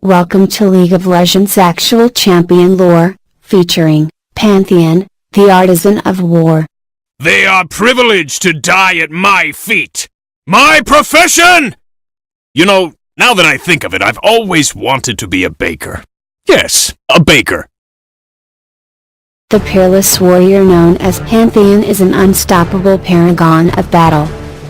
Welcome to League of Legends Actual Champion Lore, featuring Pantheon, the Artisan of War. They are privileged to die at my feet! My profession! You know, now that I think of it, I've always wanted to be a baker. Yes, a baker. The peerless warrior known as Pantheon is an unstoppable paragon of battle.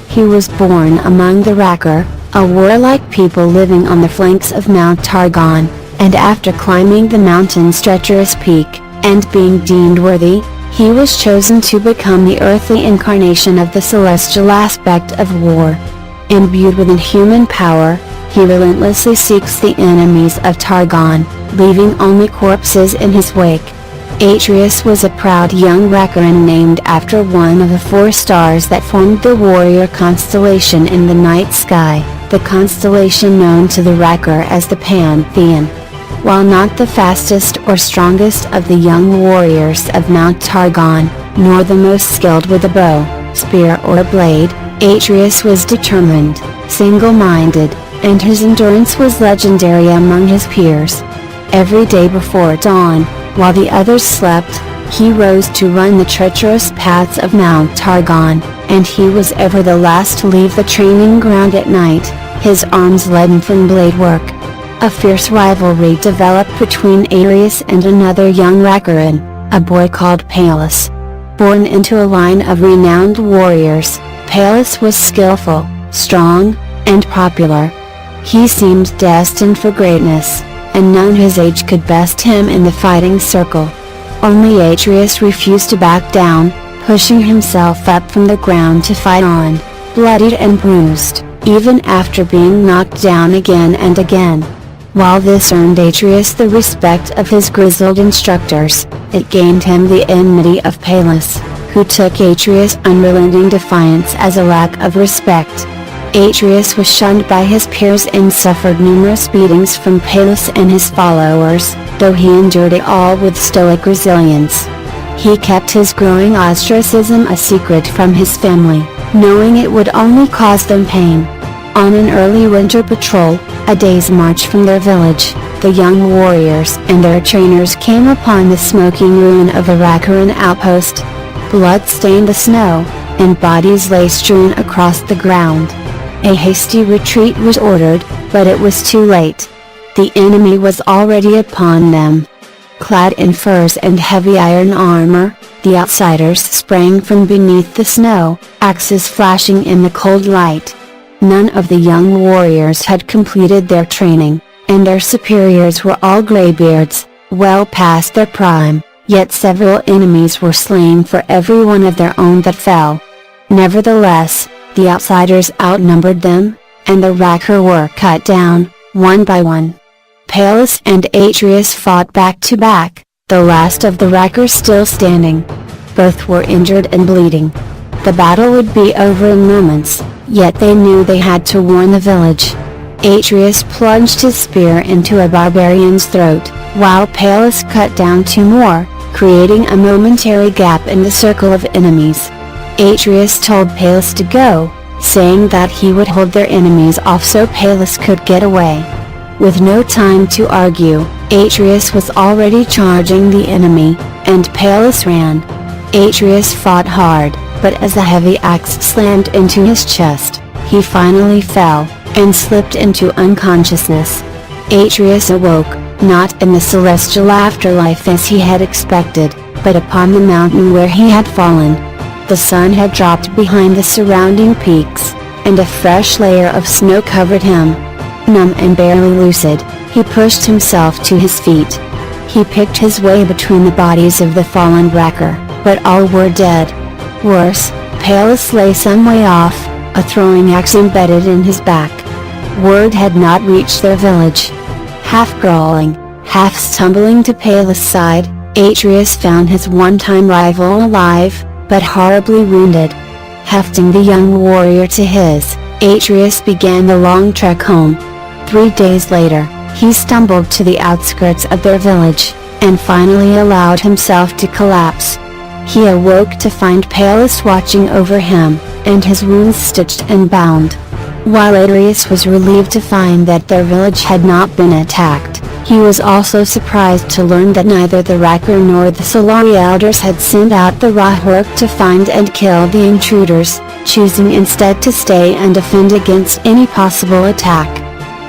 He was born among the Racker, a warlike people living on the flanks of Mount Targon, and after climbing the mountain's treacherous peak, and being deemed worthy, he was chosen to become the earthly incarnation of the celestial aspect of war. Imbued with inhuman power, he relentlessly seeks the enemies of Targon, leaving only corpses in his wake. Atreus was a proud young Rackeran named after one of the 4 stars that formed the warrior constellation in the night sky, the constellation known to the Racker as the Pantheon. While not the fastest or strongest of the young warriors of Mount Targon, nor the most skilled with a bow, spear or blade, Atreus was determined, single-minded, and his endurance was legendary among his peers. Every day before dawn, while the others slept, he rose to run the treacherous paths of Mount Targon, and he was ever the last to leave the training ground at night, his arms leaden from blade work. A fierce rivalry developed between Atreus and another young Rackeran, a boy called Pallas. Born into a line of renowned warriors, Pallas was skillful, strong, and popular. He seemed destined for greatness, and none his age could best him in the fighting circle. Only Atreus refused to back down, pushing himself up from the ground to fight on, bloodied and bruised, even after being knocked down again and again. While this earned Atreus the respect of his grizzled instructors, it gained him the enmity of Pallas, who took Atreus' unrelenting defiance as a lack of respect. Atreus was shunned by his peers and suffered numerous beatings from Pallas and his followers, though he endured it all with stoic resilience. He kept his growing ostracism a secret from his family, knowing it would only cause them pain. On an early winter patrol, a day's march from their village, the young warriors and their trainers came upon the smoking ruin of a Rackeran outpost. Blood stained the snow, and bodies lay strewn across the ground. A hasty retreat was ordered, but it was too late. The enemy was already upon them. Clad in furs and heavy iron armor, the outsiders sprang from beneath the snow, axes flashing in the cold light. None of the young warriors had completed their training, and their superiors were all graybeards, well past their prime, yet several enemies were slain for every one of their own that fell. Nevertheless, the outsiders outnumbered them, and the Racker were cut down, one by one. Pallas and Atreus fought back to back, the last of the Rackers still standing. Both were injured and bleeding. The battle would be over in moments, yet they knew they had to warn the village. Atreus plunged his spear into a barbarian's throat, while Pallas cut down 2 more, creating a momentary gap in the circle of enemies. Atreus told Pallas to go, saying that he would hold their enemies off so Pallas could get away. With no time to argue, Atreus was already charging the enemy, and Pallas ran. Atreus fought hard, but as a heavy axe slammed into his chest, he finally fell, and slipped into unconsciousness. Atreus awoke, not in the celestial afterlife as he had expected, but upon the mountain where he had fallen. The sun had dropped behind the surrounding peaks, and a fresh layer of snow covered him. Numb and barely lucid, he pushed himself to his feet. He picked his way between the bodies of the fallen Racker, but all were dead. Worse, Pallas lay some way off, a throwing axe embedded in his back. Word had not reached their village. Half crawling, half stumbling to Pallas' side, Atreus found his one-time rival alive, but horribly wounded. Hefting the young warrior to his, Atreus began the long trek home. 3 days later, he stumbled to the outskirts of their village, and finally allowed himself to collapse. He awoke to find Pallas watching over him, and his wounds stitched and bound. While Atreus was relieved to find that their village had not been attacked, he was also surprised to learn that neither the Racker nor the Solari elders had sent out the Rahork to find and kill the intruders, choosing instead to stay and defend against any possible attack.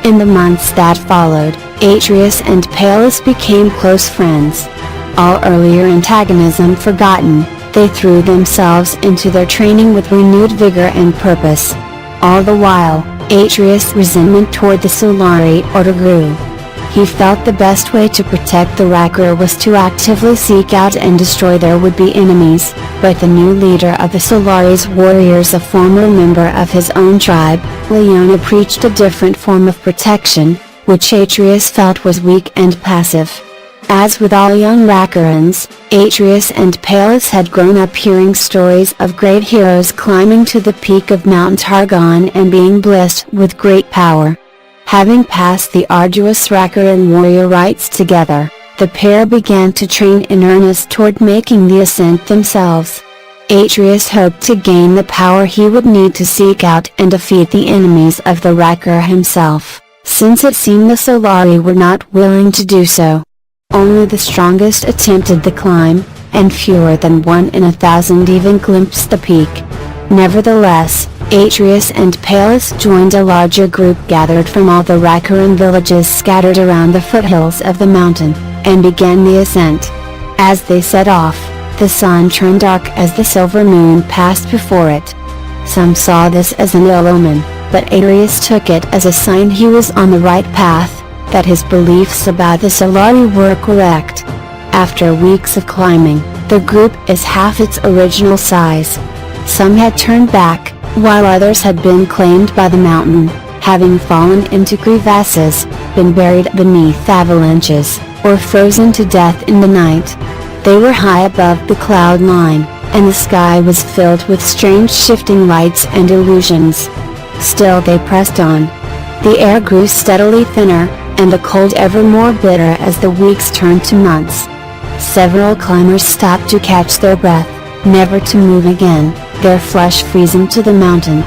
In the months that followed, Atreus and Pallas became close friends. All earlier antagonism forgotten, they threw themselves into their training with renewed vigor and purpose. All the while, Atreus' resentment toward the Solari Order grew. He felt the best way to protect the Racker was to actively seek out and destroy their would-be enemies, but the new leader of the Solari's warriors, a former member of his own tribe, Leona, preached a different form of protection, which Atreus felt was weak and passive. As with all young Rackerans, Atreus and Pallas had grown up hearing stories of great heroes climbing to the peak of Mount Targon and being blessed with great power. Having passed the arduous Rackeran warrior rites together, the pair began to train in earnest toward making the ascent themselves. Atreus hoped to gain the power he would need to seek out and defeat the enemies of the Racker himself, since it seemed the Solari were not willing to do so. Only the strongest attempted the climb, and fewer than 1 in 1,000 even glimpsed the peak. Nevertheless, Atreus and Pallas joined a larger group gathered from all the Rackeran villages scattered around the foothills of the mountain, and began the ascent. As they set off, the sun turned dark as the silver moon passed before it. Some saw this as an ill omen, but Atreus took it as a sign he was on the right path, that his beliefs about the Solari were correct. After weeks of climbing, the group is half its original size. Some had turned back, while others had been claimed by the mountain, having fallen into crevasses, been buried beneath avalanches, or frozen to death in the night. They were high above the cloud line, and the sky was filled with strange shifting lights and illusions. Still they pressed on. The air grew steadily thinner, and the cold ever more bitter as the weeks turned to months. Several climbers stopped to catch their breath, never to move again, their flesh freezing to the mountain.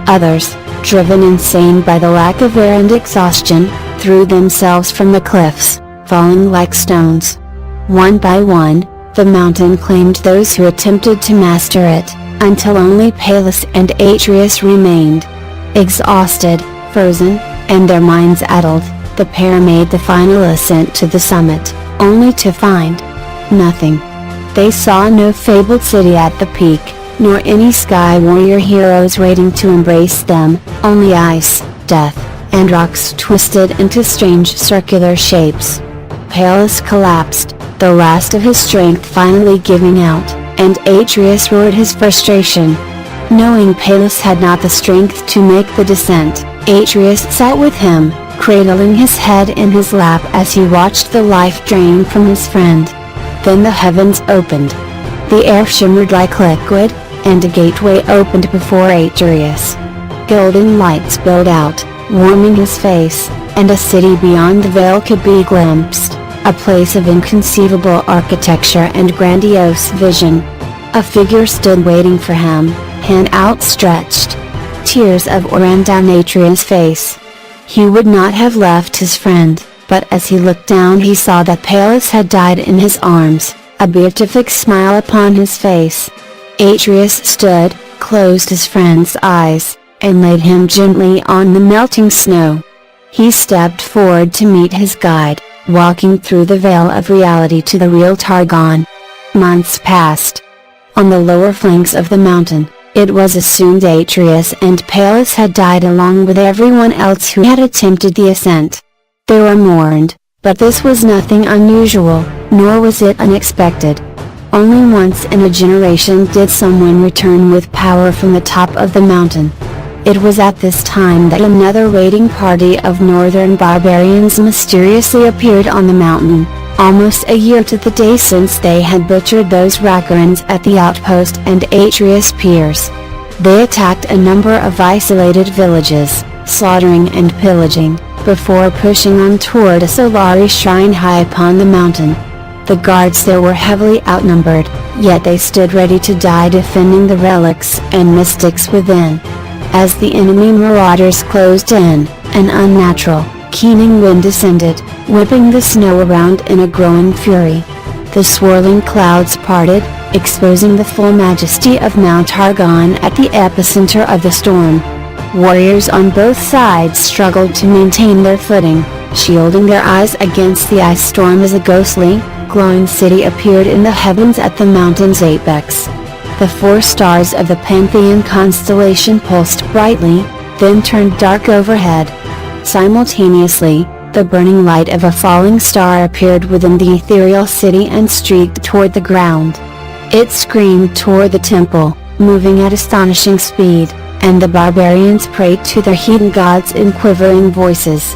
Others, driven insane by the lack of air and exhaustion, threw themselves from the cliffs, falling like stones. One by one, the mountain claimed those who attempted to master it, until only Pallas and Atreus remained. Exhausted, frozen, and their minds addled, the pair made the final ascent to the summit, only to find nothing. They saw no fabled city at the peak, nor any sky warrior heroes waiting to embrace them, only ice, death, and rocks twisted into strange circular shapes. Pallas collapsed, the last of his strength finally giving out, and Atreus roared his frustration. Knowing Pallas had not the strength to make the descent, Atreus sat with him, cradling his head in his lap as he watched the life drain from his friend. Then the heavens opened. The air shimmered like liquid, and a gateway opened before Atreus. Golden light spilled out, warming his face, and a city beyond the veil could be glimpsed, a place of inconceivable architecture and grandiose vision. A figure stood waiting for him, hand outstretched. Tears of awe ran down Atreus' face. He would not have left his friend, but as he looked down he saw that Pallas had died in his arms, a beatific smile upon his face. Atreus stood, closed his friend's eyes, and laid him gently on the melting snow. He stepped forward to meet his guide, walking through the veil of reality to the real Targon. Months passed. On the lower flanks of the mountain, it was assumed Atreus and Pallas had died along with everyone else who had attempted the ascent. They were mourned, but this was nothing unusual, nor was it unexpected. Only once in a generation did someone return with power from the top of the mountain. It was at this time that another raiding party of northern barbarians mysteriously appeared on the mountain, almost a year to the day since they had butchered those Rackerans at the outpost and Atreus' peers. They attacked a number of isolated villages, slaughtering and pillaging, before pushing on toward a Solari shrine high upon the mountain. The guards there were heavily outnumbered, yet they stood ready to die defending the relics and mystics within. As the enemy marauders closed in, an unnatural, keening wind descended, whipping the snow around in a growing fury. The swirling clouds parted, exposing the full majesty of Mount Targon at the epicenter of the storm. Warriors on both sides struggled to maintain their footing, shielding their eyes against the ice storm as a ghostly, glowing city appeared in the heavens at the mountain's apex. The 4 stars of the Pantheon constellation pulsed brightly, then turned dark overhead. Simultaneously, the burning light of a falling star appeared within the ethereal city and streaked toward the ground. It screamed toward the temple, moving at astonishing speed, and the barbarians prayed to their heathen gods in quivering voices.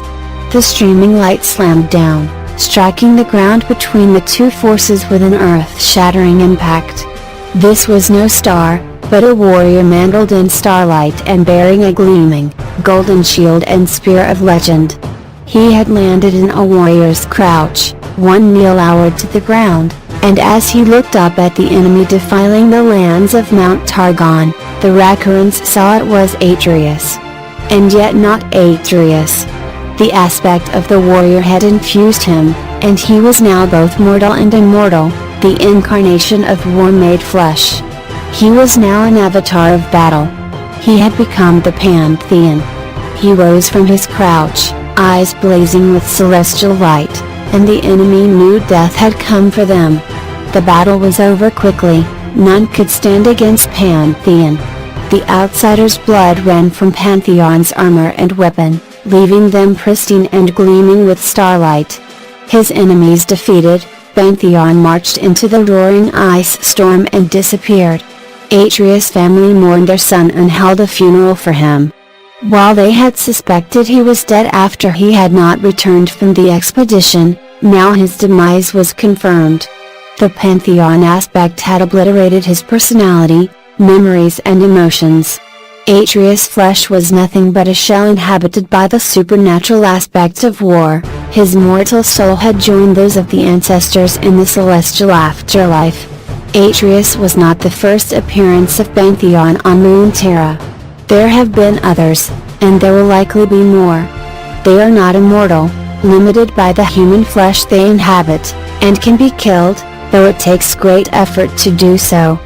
The streaming light slammed down, striking the ground between the 2 forces with an earth-shattering impact. This was no star, but a warrior mantled in starlight and bearing a gleaming, golden shield and spear of legend. He had landed in a warrior's crouch, one knee lowered to the ground, and as he looked up at the enemy defiling the lands of Mount Targon, the Rakurans saw it was Atreus. And yet not Atreus. The aspect of the warrior had infused him, and he was now both mortal and immortal, the incarnation of war made flesh. He was now an avatar of battle. He had become the Pantheon. He rose from his crouch, eyes blazing with celestial light, and the enemy knew death had come for them. The battle was over quickly, none could stand against Pantheon. The outsiders' blood ran from Pantheon's armor and weapon, leaving them pristine and gleaming with starlight. His enemies defeated, Pantheon marched into the roaring ice storm and disappeared. Atreus' family mourned their son and held a funeral for him. While they had suspected he was dead after he had not returned from the expedition, now his demise was confirmed. The Pantheon aspect had obliterated his personality, memories and emotions. Atreus' flesh was nothing but a shell inhabited by the supernatural aspects of war. His mortal soul had joined those of the ancestors in the celestial afterlife. Atreus was not the first appearance of Pantheon on Runeterra. There have been others, and there will likely be more. They are not immortal, limited by the human flesh they inhabit, and can be killed, though it takes great effort to do so.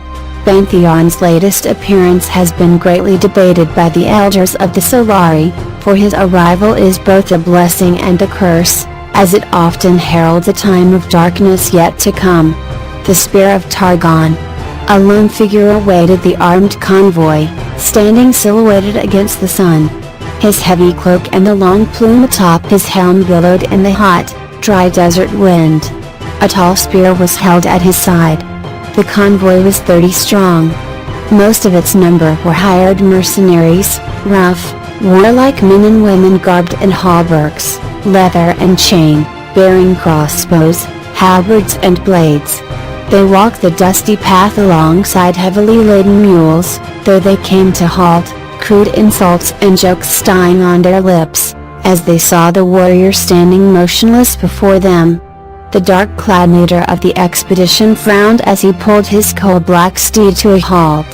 Pantheon's latest appearance has been greatly debated by the elders of the Solari, for his arrival is both a blessing and a curse, as it often heralds a time of darkness yet to come. The Spear of Targon. A lone figure awaited the armed convoy, standing silhouetted against the sun. His heavy cloak and the long plume atop his helm billowed in the hot, dry desert wind. A tall spear was held at his side. The convoy was 30 strong. Most of its number were hired mercenaries, rough, warlike men and women garbed in hauberks, leather and chain, bearing crossbows, halberds and blades. They walked the dusty path alongside heavily laden mules, though they came to halt, crude insults and jokes dying on their lips, as they saw the warrior standing motionless before them. The dark-clad leader of the expedition frowned as he pulled his coal-black steed to a halt.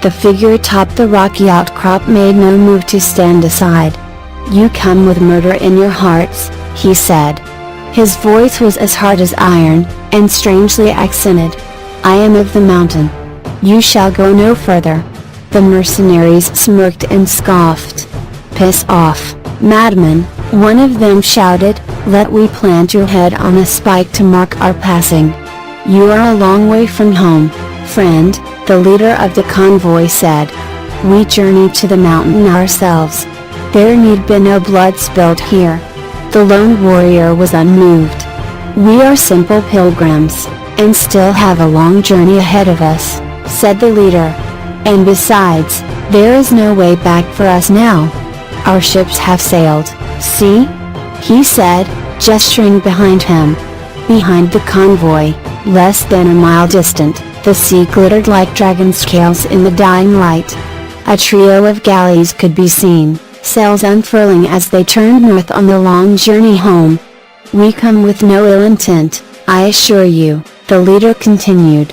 The figure atop the rocky outcrop made no move to stand aside. "You come with murder in your hearts," he said. His voice was as hard as iron, and strangely accented. "I am of the mountain. You shall go no further." The mercenaries smirked and scoffed. "Piss off, madman," one of them shouted, "let we plant your head on a spike to mark our passing." "You are a long way from home, friend," the leader of the convoy said. "We journey to the mountain ourselves. There need be no blood spilled here." The lone warrior was unmoved. "We are simple pilgrims, and still have a long journey ahead of us," said the leader. "And besides, there is no way back for us now. Our ships have sailed, see?" he said, gesturing behind him. Behind the convoy, less than a mile distant, the sea glittered like dragon scales in the dying light. A trio of galleys could be seen, sails unfurling as they turned north on the long journey home. "We come with no ill intent," I assure you, the leader continued.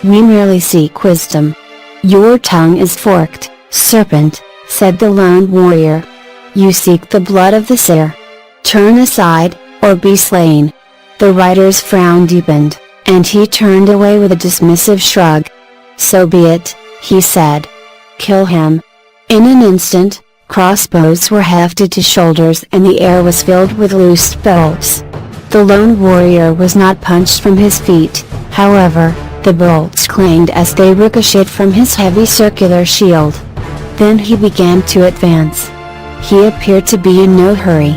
We merely seek wisdom. Your tongue is forked, serpent, said the lone warrior. You seek the blood of the seer. Turn aside, or be slain. The rider's frown deepened, and he turned away with a dismissive shrug. So be it, he said. Kill him. In an instant, crossbows were hefted to shoulders and the air was filled with loose bolts. The lone warrior was not punched from his feet, however, the bolts clanged as they ricocheted from his heavy circular shield. Then he began to advance. He appeared to be in no hurry.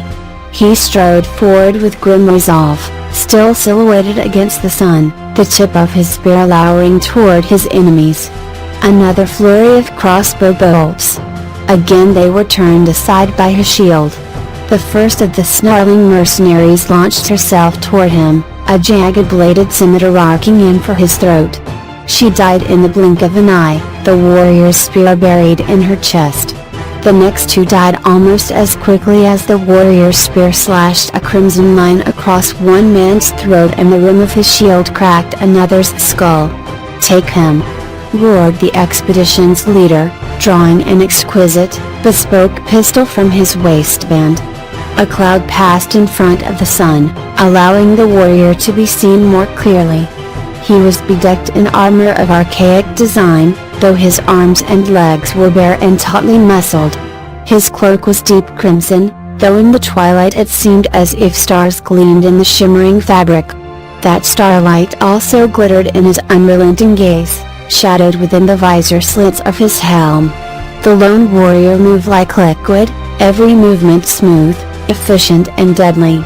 He strode forward with grim resolve, still silhouetted against the sun, the tip of his spear lowering toward his enemies. Another flurry of crossbow bolts. Again they were turned aside by his shield. The first of the snarling mercenaries launched herself toward him, a jagged-bladed scimitar arcing in for his throat. She died in the blink of an eye, the warrior's spear buried in her chest. The next two died almost as quickly as the warrior's spear slashed a crimson line across one man's throat and the rim of his shield cracked another's skull. Take him! Roared the expedition's leader, drawing an exquisite, bespoke pistol from his waistband. A cloud passed in front of the sun, allowing the warrior to be seen more clearly. He was bedecked in armor of archaic design, though his arms and legs were bare and tautly muscled. His cloak was deep crimson, though in the twilight it seemed as if stars gleamed in the shimmering fabric. That starlight also glittered in his unrelenting gaze, shadowed within the visor slits of his helm. The lone warrior moved like liquid, every movement smooth, efficient and deadly.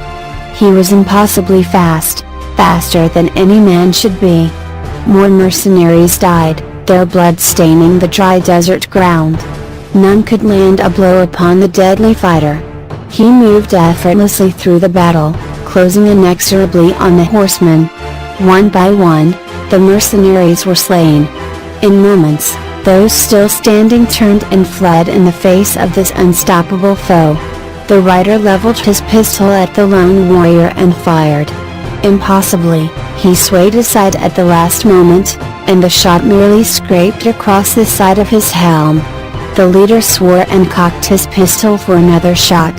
He was impossibly fast, faster than any man should be. More mercenaries died, their blood staining the dry desert ground. None could land a blow upon the deadly fighter. He moved effortlessly through the battle, closing inexorably on the horsemen. One by one, the mercenaries were slain. In moments, those still standing turned and fled in the face of this unstoppable foe. The rider leveled his pistol at the lone warrior and fired. Impossibly, he swayed aside at the last moment, and the shot merely scraped across the side of his helm. The leader swore and cocked his pistol for another shot.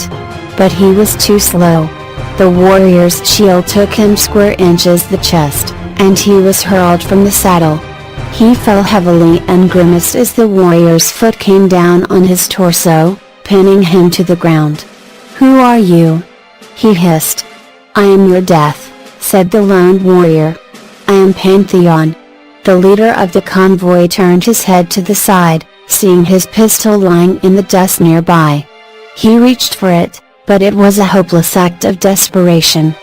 But he was too slow. The warrior's shield took him square inches the chest, and he was hurled from the saddle. He fell heavily and grimaced as the warrior's foot came down on his torso, pinning him to the ground. "Who are you?" he hissed. "I am your death," said the lone warrior. "I am Pantheon." The leader of the convoy turned his head to the side, seeing his pistol lying in the dust nearby. He reached for it, but it was a hopeless act of desperation.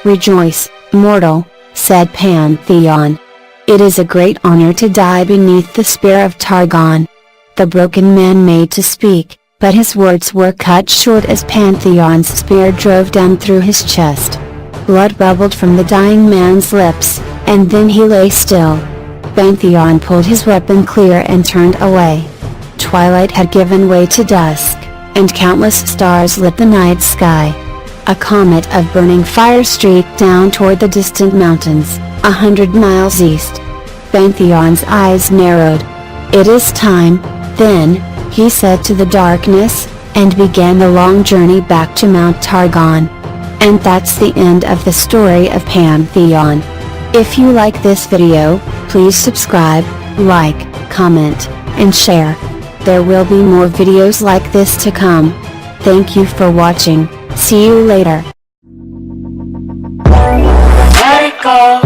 "Rejoice, mortal," said Pantheon. "It is a great honor to die beneath the spear of Targon." The broken man made to speak, but his words were cut short as Pantheon's spear drove down through his chest. Blood bubbled from the dying man's lips, and then he lay still. Pantheon pulled his weapon clear and turned away. Twilight had given way to dusk, and countless stars lit the night sky. A comet of burning fire streaked down toward the distant mountains, 100 miles east. Pantheon's eyes narrowed. "It is time, then," he said to the darkness, and began the long journey back to Mount Targon. And that's the end of the story of Pantheon. If you like this video, please subscribe, like, comment, and share. There will be more videos like this to come. Thank you for watching. See you later. Let it go.